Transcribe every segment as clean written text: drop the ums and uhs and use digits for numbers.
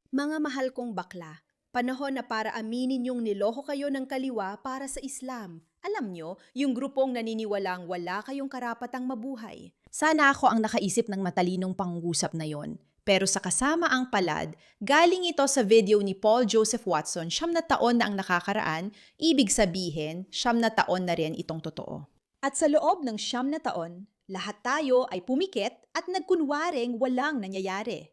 Mga mahal kong bakla, panahon na para aminin yung niloko kayo ng kaliwa para sa Islam. Alam nyo, yung grupong naniniwalang wala kayong karapatang mabuhay. Sana ako ang nakaisip ng matalinong pangungusap na yon. Pero sa kasama ang palad, galing ito sa video ni Paul Joseph Watson, 9 na ang nakakaraan, ibig sabihin, 9 na rin itong totoo. At sa loob ng 9 lahat tayo ay pumikit at nagkunwaring walang nangyayari.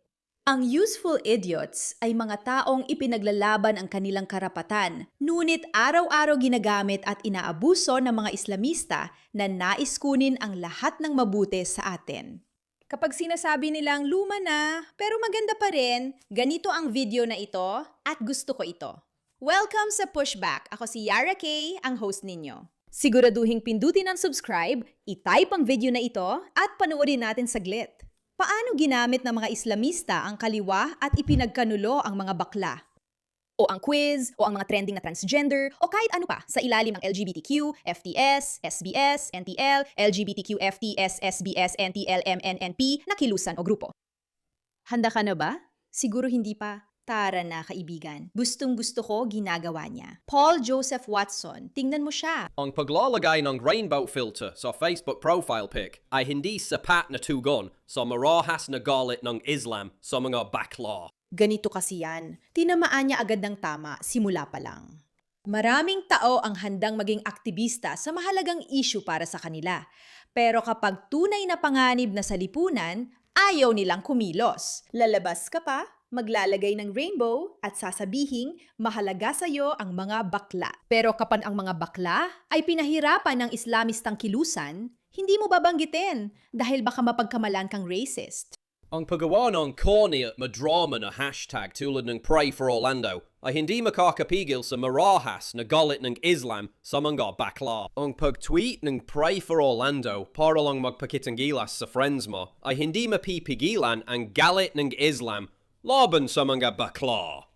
Ang useful idiots ay mga taong ipinaglalaban ang kanilang karapatan, ngunit araw-araw ginagamit at inaabuso ng mga Islamista na nais kunin ang lahat ng mabuti sa atin. Kapag sinasabi nilang luma na, pero maganda pa rin, ganito ang video na ito at gusto ko ito. Welcome sa Pushback! Ako si Yara Kay, ang host ninyo. Siguraduhing pindutin ang subscribe, itype ang video na ito at panoorin natin saglit. Paano ginamit ng mga Islamista ang kaliwa at ipinagkanulo ang mga bakla? O ang quiz, o ang mga trending na transgender, o kahit ano pa sa ilalim ng LGBTQ, FTS, SBS, NTL, LGBTQ, FTS, SBS, NTL, MNNP na kilusan o grupo. Handa ka na ba? Siguro hindi pa. Tara na, kaibigan. Gustong-gusto ko, ginagawa niya. Paul Joseph Watson, tingnan mo siya. Ang paglalagay ng rainbow filter sa Facebook profile pic ay hindi sapat na tugon sa marahas na galit ng Islam sa mga bakla. Ganito kasi yan. Tinamaan niya agad ng tama, simula pa lang. Maraming tao ang handang maging aktivista sa mahalagang issue para sa kanila. Pero kapag tunay na panganib na sa lipunan, ayaw nilang kumilos. Lalabas ka pa, maglalagay ng rainbow at sasabihing mahalaga sa'yo ang mga bakla. Pero kapag ang mga bakla ay pinahirapan ng Islamistang kilusan, hindi mo babanggitin dahil baka mapagkamalan kang racist. Ang paggawa ng corny at madrama na hashtag tulad ng Pray for Orlando ay hindi makakapigil sa marahas na galit ng Islam sa mga bakla. Ang pag-tweet ng Pray for Orlando para lang magpakitanggilas sa friends mo ay hindi mapipigilan ang galit ng Islam laban sa mga bakla.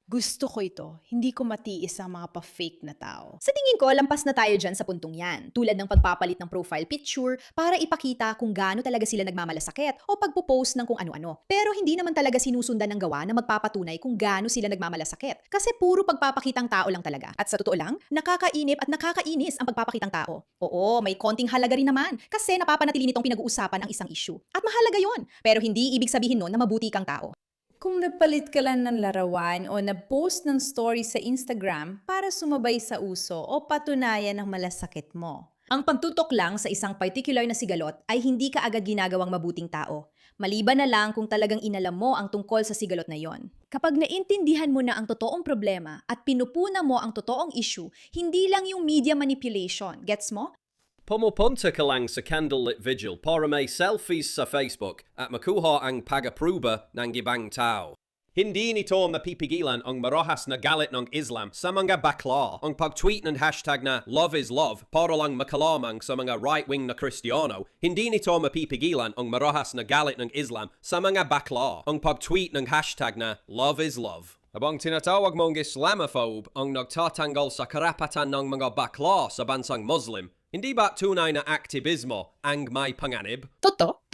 Gusto ko ito. Hindi ko matiis ang mga pa-fake na tao. Sa tingin ko, lampas na tayo dyan sa puntong yan. Tulad ng pagpapalit ng profile picture para ipakita kung gaano talaga sila nagmamalasakit o pagpo-post ng kung ano-ano. Pero hindi naman talaga sinusundan ng gawa na magpapatunay kung gaano sila nagmamalasakit. Kasi puro pagpapakitang tao lang talaga. At sa totoo lang, nakakainip at nakakainis ang pagpapakitang tao. Oo, may konting halaga rin naman kasi napapanatili nitong pinag-uusapan ang isang issue. At mahalaga yon. Pero hindi ibig sabihin nun na mabuti kang tao. Kung napalit ka lang ng larawan o na-post ng story sa Instagram para sumabay sa uso o patunayan ng malasakit mo. Ang pagtutok lang sa isang particular na sigalot ay hindi ka agad ginagawang mabuting tao. Maliban na lang kung talagang inalam mo ang tungkol sa sigalot na yon. Kapag naintindihan mo na ang totoong problema at pinupuna mo ang totoong issue, hindi lang yung media manipulation. Gets mo? Pumupunta ka lang sa candlelit vigil para may selfies sa Facebook at makuha ang pag-apruba ng ibang tao. Hindi nito mapipigilan ang marahas na galit ng Islam sa mga bakla. Ang pag-tweet ng hashtag na Love is Love para lang makalamang sa mga right-wing na Kristiyano, hindi nito mapipigilan ang marahas na galit ng Islam sa mga bakla. Ang pag-tweet ng hashtag na Love is Love. Habang tinatawag mong Islamophobe ang nagtatanggal sa karapatan ng mga bakla sa bansang Muslim, hindi ba tunay na aktivismo ang may panganib? Toto.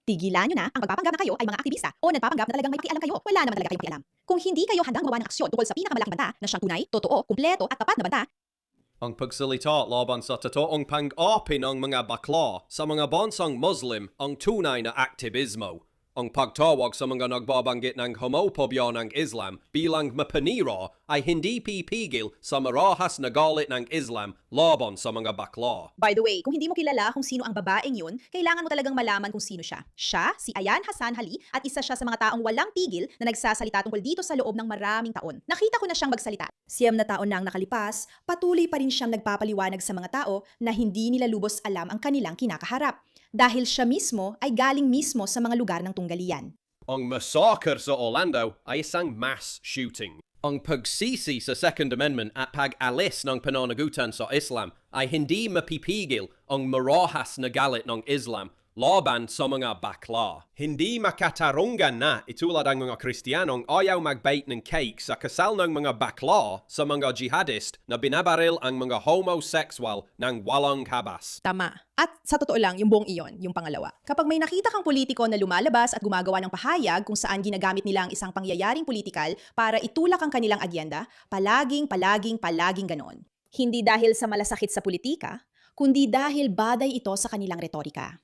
Tigilan nyo na ang pagpapanggap na kayo ay mga aktivista o nagpapanggap na talagang may pakialam kayo. Wala naman talaga kayong pakialam. Kung hindi kayo handang gumawa ng aksyon tungkol sa pinakamalaking banta na siyang tunay, totoo, kumpleto at tapat na banta, Ang pagsalita laban sa totoong pang-api ng mga bakla sa mga bansang Muslim ang tunay na aktivismo. Ang pagtawag sa mga nagbabanggit ng homopobya ng Islam bilang mapanira ay hindi pipigil sa marahas na galit ng Islam laban sa mga bakla. by the way, kung hindi mo kilala kung sino ang babaeng yun, kailangan mo talagang malaman kung sino siya. Siya, si Ayan Hassan Hali, at isa siya sa mga taong walang tigil na nagsasalita tungkol dito sa loob ng maraming taon. Nakita ko na siyang magsalita. 9 na taon na ang nakalipas, patuloy pa rin siyang nagpapaliwanag sa mga tao na hindi nila lubos alam ang kanilang kinakaharap. Dahil siya mismo ay galing mismo sa mga lugar ng tunggalian. Ang massacre sa Orlando ay isang mass shooting. Ang pagsisi sa Second Amendment at pag-alis ng pananagutan sa Islam ay hindi mapipigil ang marahas na galit ng Islam laban sa mga bakla. Hindi makatarungan na itulad ang mga Kristiyanong ayaw magbait ng cake sa kasal ng mga bakla sa mga jihadist na binabaril ang mga homosexual ng walang habas. Tama. At sa totoo lang, yung buong iyon, yung pangalawa. Kapag may nakita kang politiko na lumalabas at gumagawa ng pahayag kung saan ginagamit nila ang isang pangyayaring politikal para itulak ang kanilang agyenda, palaging ganon. Hindi dahil sa malasakit sa politika, kundi dahil baday ito sa kanilang retorika.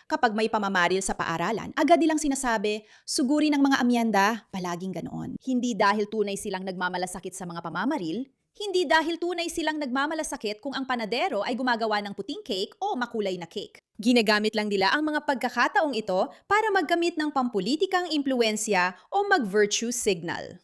Kapag may pamamaril sa paaralan, agad nilang sinasabi, suguri ng mga amyenda, palaging ganoon. Hindi dahil tunay silang nagmamalasakit sa mga pamamaril, hindi dahil tunay silang nagmamalasakit kung ang panadero ay gumagawa ng puting cake o makulay na cake. Ginagamit lang nila ang mga pagkakataong ito para maggamit ng pampulitikang impluensya o mag-virtue signal.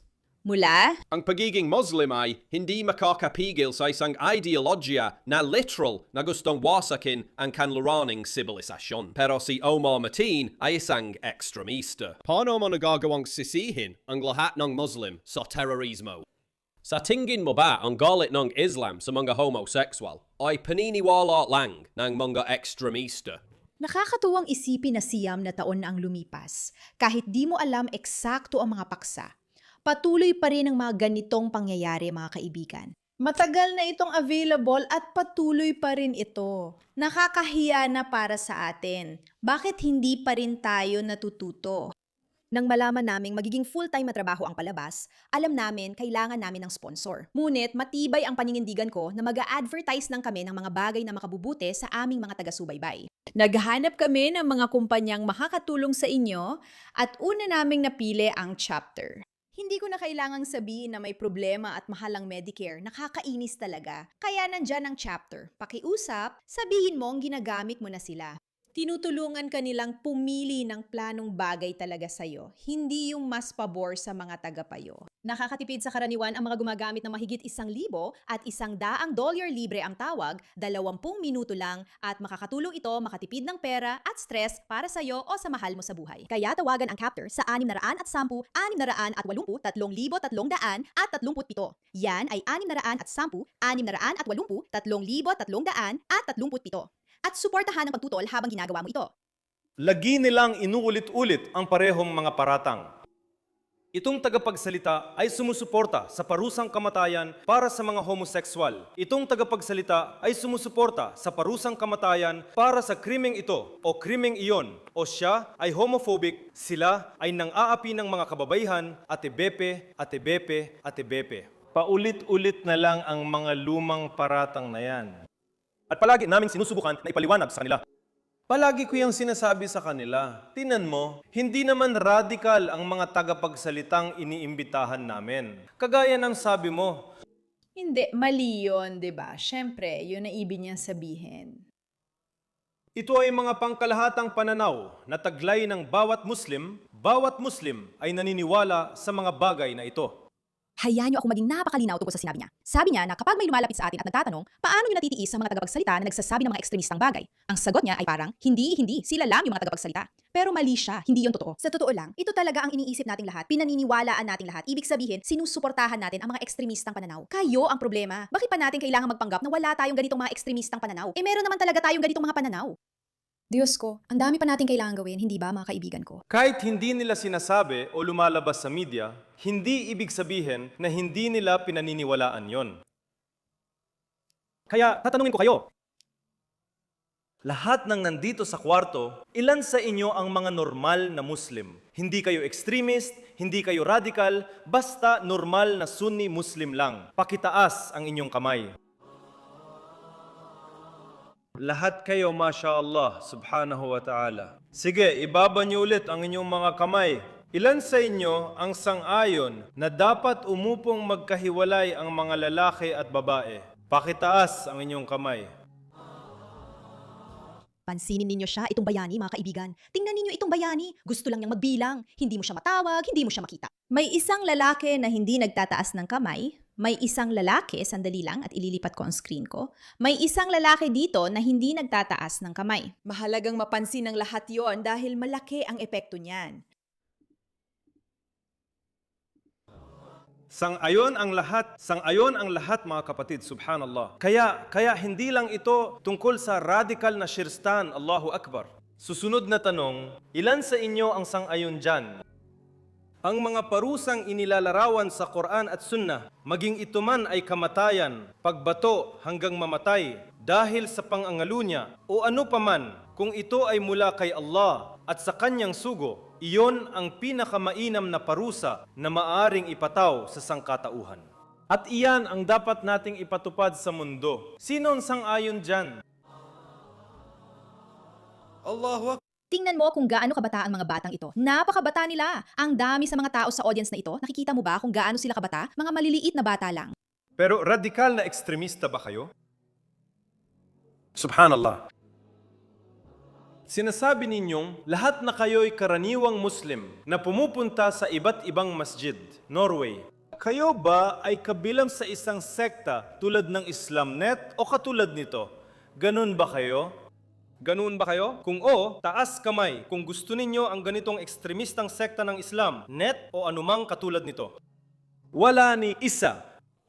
Mula, Ang pagiging Muslim ay hindi makakapigil sa isang ideologiya na literal na gustong wasakin ang kanluraning sibilisasyon. Pero si Omar Mateen ay isang ekstremista. Paano mo nagagawang sisihin ang lahat ng Muslim sa terorismo? Sa tingin mo ba ang galit ng Islam sa mga homosexual ay paniniwala lang ng mga ekstremista? Nakakatuwang isipin na siyam na taon na ang lumipas. Kahit di mo alam eksakto ang mga paksa, patuloy pa rin ang mga ganitong pangyayari, mga kaibigan. Matagal na itong available at patuloy pa rin ito. Nakakahiya na para sa atin. Bakit hindi pa rin tayo natututo? nang malaman naming magiging full-time na trabaho ang palabas, alam namin kailangan namin ng sponsor. Ngunit matibay ang paninindigan ko na mag-a-advertise lang kami ng mga bagay na makabubuti sa aming mga taga-subaybay. Naghanap kami ng mga kumpanyang makakatulong sa inyo at una naming napili ang Chapter. Hindi ko na kailangang sabihin na may problema at mahal ang Medicare. Nakakainis talaga. Kaya nandyan ang Chapter. Pakiusap, sabihin mong ginagamit mo na sila. Tinutulungan ka nilang pumili ng planong bagay talaga sa'yo, hindi yung mas pabor sa mga tagapayo. Nakakatipid sa karaniwan ang mga gumagamit ng mahigit 1,000 at $100 libre ang tawag, 20 minuto lang at makakatulong ito makatipid ng pera at stress para sa'yo o sa mahal mo sa buhay. Kaya tawagan ang Captor sa 610 680 3,300 at 37. Yan ay 610 680 3,300 at 37. At suportahan ang pagtutol habang ginagawa mo ito. Lagi nilang inuulit-ulit ang parehong mga paratang. Itong tagapagsalita ay sumusuporta sa parusang kamatayan para sa mga homosekswal. Itong tagapagsalita ay sumusuporta sa parusang kamatayan para sa krimeng ito o krimeng iyon. O siya ay homophobic, sila ay nang-aapi ng mga kababaihan, ate-bepe, ate-bepe, ate-bepe. Paulit-ulit na lang ang mga lumang paratang na yan. At palagi namin sinusubukan na ipaliwanag sa kanila. Palagi ko yung sinasabi sa kanila, tinan mo, hindi naman radikal ang mga tagapagsalitang iniimbitahan namin. Kagaya ng sabi mo, Hindi, mali yun, di ba? Siyempre, yun ang ibig niyang sabihin. ito ay mga pangkalahatang pananaw na taglay ng bawat Muslim ay naniniwala sa mga bagay na ito. Hayaan niyo ako maging napakalinaw tungkol sa sinabi niya. Sabi niya na kapag may lumalapit sa atin at nagtatanong, paano niyo natitiis sa mga tagapagsalita na nagsasabi ng mga ekstremistang bagay? Ang sagot niya ay parang, hindi, sila lang yung mga tagapagsalita. Pero mali siya, hindi yun totoo. Sa totoo lang, ito talaga ang iniisip nating lahat, pinaniniwalaan nating lahat. Ibig sabihin, sinusuportahan natin ang mga ekstremistang pananaw. Kayo ang problema. Bakit pa natin kailangan magpanggap na wala tayong ganitong mga ekstremistang pananaw? Meron naman talaga tayong ganitong mga pananaw. Diyos ko, ang dami pa natin kailangan gawin, hindi ba mga kaibigan ko? Kahit hindi nila sinasabi o lumalabas sa media, hindi ibig sabihin na hindi nila pinaniniwalaan yon. Kaya tatanungin ko kayo, lahat ng nandito sa kwarto, ilan sa inyo ang mga normal na Muslim? Hindi kayo extremist, hindi kayo radical, basta normal na Sunni Muslim lang. Pakitaas ang inyong kamay. Lahat kayo, Masya Allah, Subhanahu wa Ta'ala. Sige, ibaba niyo ulit ang inyong mga kamay. Ilan sa inyo ang sang-ayon na dapat umupong magkahiwalay ang mga lalaki at babae? Pakitaas ang inyong kamay. Pansinin ninyo siya, itong bayani, mga kaibigan. Tingnan ninyo itong bayani. Gusto lang niyang magbilang. Hindi mo siya matawag, hindi mo siya makita. May isang lalaki na hindi nagtataas ng kamay. May isang lalaki, sandali lang at ililipat ko ang screen ko. May isang lalaki dito na hindi nagtataas ng kamay. Mahalagang mapansin ng lahat yon dahil malaki ang epekto niyan. Sang-ayon ang lahat mga kapatid, subhanallah. Kaya hindi lang ito tungkol sa radical na shirstan, Allahu Akbar. Susunod na tanong, ilan sa inyo ang sang-ayon dyan? Ang mga parusang inilalarawan sa Quran at Sunnah, maging ito man ay kamatayan, pagbato hanggang mamatay, dahil sa pangangalunya o ano paman, kung ito ay mula kay Allah at sa kanyang sugo, iyon ang pinakamainam na parusa na maaring ipataw sa sangkatauhan. At iyan ang dapat nating ipatupad sa mundo. Sino ang sang-ayon dyan? Allahu Akbar. Tingnan mo kung gaano kabata ang mga batang ito. Napakabata nila. Ang dami sa mga tao sa audience na ito. Nakikita mo ba kung gaano sila kabata? Mga maliliit na bata lang. Pero radikal na ekstremista ba kayo? Subhanallah. Sinasabi ninyong lahat na kayo'y karaniwang Muslim na pumupunta sa iba't ibang masjid, Norway. Kayo ba ay kabilang sa isang sekta tulad ng Islamnet o katulad nito? Ganun ba kayo? Ganun ba kayo? Kung oo, taas kamay kung gusto ninyo ang ganitong ekstremistang sekta ng Islam, net o anumang katulad nito. Wala ni isa.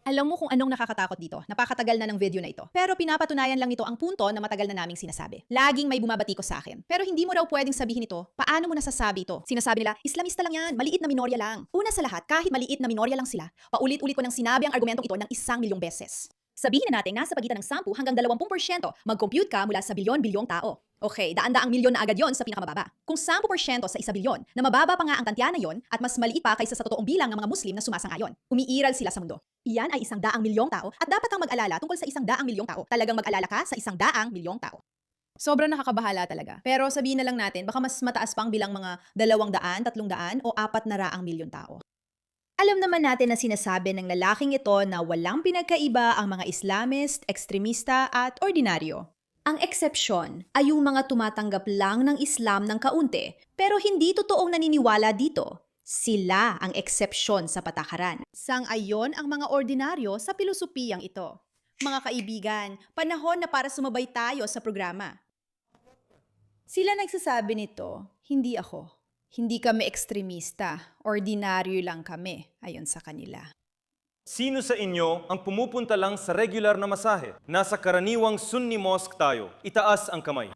Alam mo kung anong nakakatakot dito? Napakatagal na ng video na ito. Pero pinapatunayan lang nito ang punto na matagal na naming sinasabi. Laging may bumabati ko sa akin. Pero hindi mo raw pwedeng sabihin ito. Paano mo nasasabi ito? Sinasabi nila, Islamista lang yan, maliit na minorya lang. Una sa lahat, kahit maliit na minorya lang sila, paulit-ulit ko nang sinabi ang argumentong ito ng 1,000,000 beses. Sabihin na natin nasa pagitan ng 10 hanggang 20%, mag-compute ka mula sa bilyon-bilyong tao. Okay, daan-daang milyon na agad yon sa pinakamababa. Kung 10% sa 1,000,000,000, na mababa pa nga ang tantya na yon at mas maliit pa kaysa sa totoong bilang ng mga Muslim na sumasang-ayon, umiiral sila sa mundo. Iyan ay 100,000,000 tao at dapat kang mag-alala tungkol sa 100,000,000 tao. Talagang mag-alala ka sa 100,000,000 tao. Sobrang nakakabahala talaga. Pero sabihin na lang natin, baka mas mataas pa ang bilang mga 200, 300 o 400,000,000 tao. Alam naman natin na sinasabi ng lalaking ito na walang pinagkaiba ang mga Islamist, ekstremista at ordinaryo. Ang eksepsyon ay yung mga tumatanggap lang ng Islam ng kaunti pero hindi totoong naniniwala dito. Sila ang eksepsyon sa patakaran. Sang-ayon ang mga ordinaryo sa pilosopiyang ito. Mga kaibigan, panahon na para sumabay tayo sa programa. Sila nagsasabi nito, hindi ako. Hindi kami ekstremista, ordinaryo lang kami, ayon sa kanila. Sino sa inyo ang pumupunta lang sa regular na masahe? Nasa karaniwang Sunni mosque tayo. Itaas ang kamay.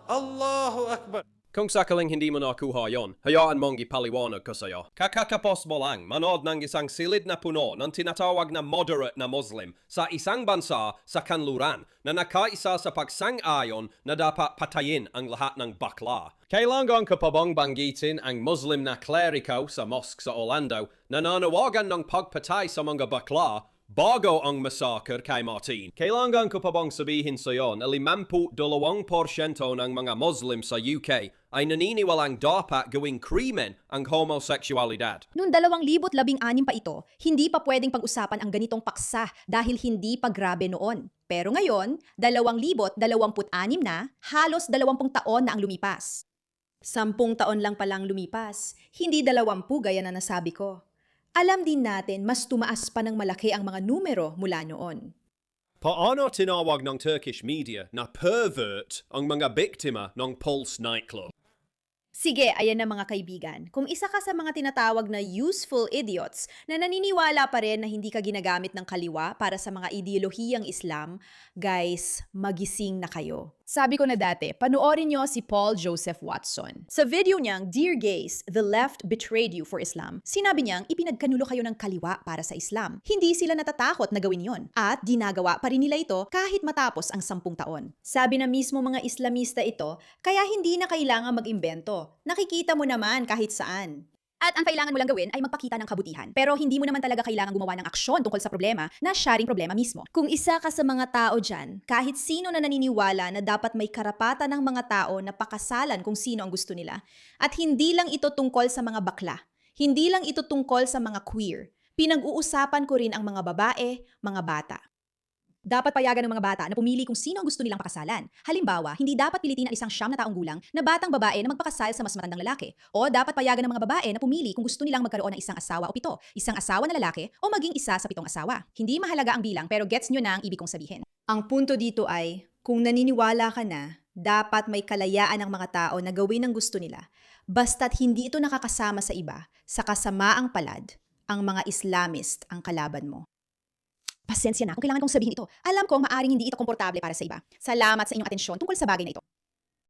Allahu Akbar. Kung sakaling hindi mo nakuha yon, hayaan mong ipaliwanag ko sa'yo. Kakatapos mo lang manood ng isang silid na puno ng tinatawag na moderate na Muslim sa isang bansa sa kanluran na nakaisa sa pagsang-ayon na dapat patayin ang lahat ng bakla. Kailangan ko pa bang banggitin ang Muslim na kleriko sa mosque sa Orlando na nanawagan ng pagpatay sa mga bakla bago ang massacre kay Martin? Kailangan ko pa bang sabihin sa iyo na 52% ng mga Muslim sa UK ay naniniwalang dapat gawing krimen ang homosexualidad. Noong 2016 pa ito, hindi pa pwedeng pag-usapan ang ganitong paksa dahil hindi pa grabe noon. Pero ngayon, 2026 na, halos 20 taon na ang lumipas. 10 taon lang palang lumipas, hindi 20 gaya na nasabi ko. Alam din natin mas tumaas pa ng malaki ang mga numero mula noon. Paano tinawag ng Turkish media na pervert ang mga biktima ng Pulse nightclub? Sige, ayan na mga kaibigan. Kung isa ka sa mga tinatawag na useful idiots na naniniwala pa rin na hindi ka ginagamit ng kaliwa para sa mga ideolohiyang Islam, guys, magising na kayo. Sabi ko na dati, panoorin nyo si Paul Joseph Watson. Sa video niyang, Dear Gays, the left betrayed you for Islam, sinabi niyang ipinagkanulo kayo ng kaliwa para sa Islam. Hindi sila natatakot na gawin yon. At ginagawa pa rin nila ito kahit matapos ang 10 taon. Sabi na mismo mga Islamista ito, kaya hindi na kailangan mag-imbento. Nakikita mo naman kahit saan. At ang kailangan mo lang gawin ay magpakita ng kabutihan. Pero hindi mo naman talaga kailangan gumawa ng aksyon tungkol sa problema na siya ring problema mismo. Kung isa ka sa mga tao dyan, kahit sino na naniniwala na dapat may karapatan ng mga tao na pakasalan kung sino ang gusto nila, at hindi lang ito tungkol sa mga bakla, hindi lang ito tungkol sa mga queer, pinag-uusapan ko rin ang mga babae, mga bata. Dapat payagan ng mga bata na pumili kung sino ang gusto nilang pakasalan. Halimbawa, hindi dapat pilitin ang isang 9 na taong gulang na batang babae na magpakasal sa mas matandang lalaki. O dapat payagan ng mga babae na pumili kung gusto nilang magkaroon ng isang asawa o 7, isang asawa na lalaki o maging isa sa 7 asawa. Hindi mahalaga ang bilang pero gets nyo na ang ibig kong sabihin. Ang punto dito ay, kung naniniwala ka na, dapat may kalayaan ng mga tao na gawin ang gusto nila. Basta't hindi ito nakakasama sa iba, sa kasamaang palad, ang mga Islamist ang kalaban mo. Pasensya na kung kailangan kong sabihin ito. Alam kong maaring hindi ito komportable para sa iba. Salamat sa inyong atensyon tungkol sa bagay na ito.